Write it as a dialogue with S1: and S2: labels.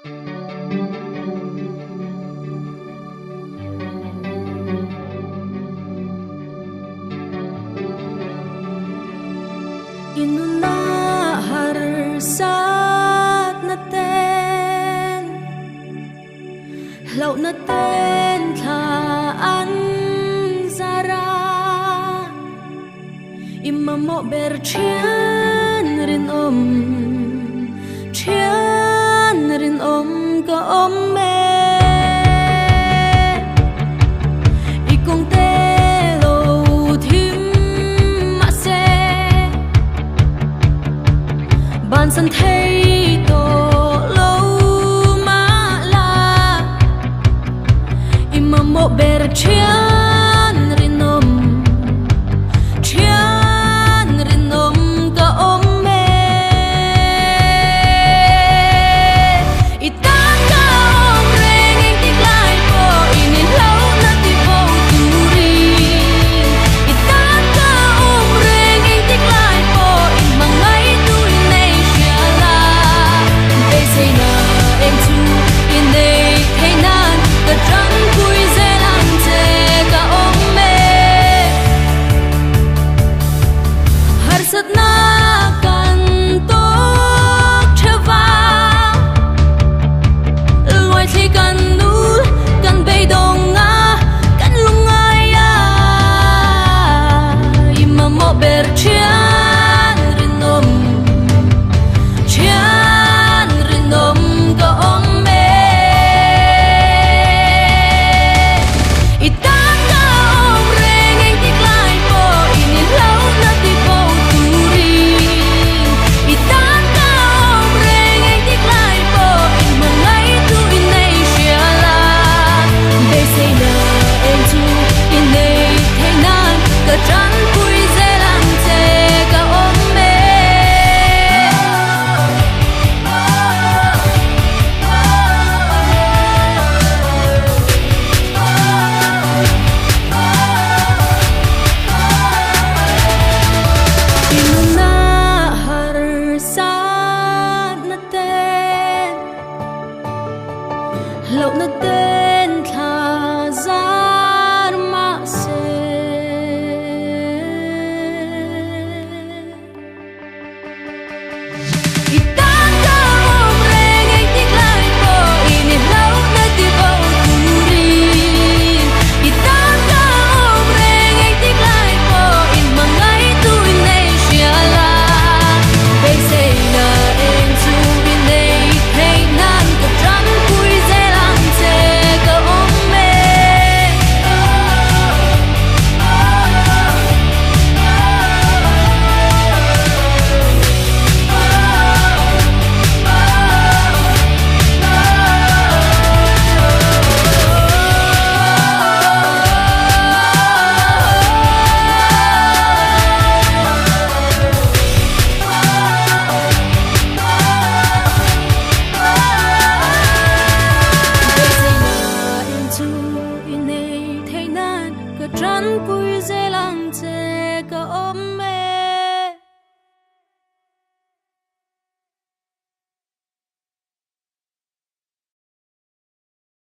S1: Inuna har sát na ten lau na ten tha an zara imma mo ber chian rin ka me ban san thấy to lâu mà la imma mo ber chian rin om ka me itan ka om reng ing ti lai po in lâu na ti po turi itan ka om reng ing ti lai po in mangai tu say na em tu in đây thấy nan cả trắng vui dễ làm thế cả ôm mê har sat na kan to chava loi thi kan nu kan bay dong nga kan lungai ya imma mo ber chian rinom lâu na tên tha zar ma se itan ka om reng ing ti lai po in lâu na ti po turi itan ka om reng ing ti lai po in mangai tu in nei sia la bay say na em tu in nei hey nan ka tran pui trăn cùi dễ lăng chê cả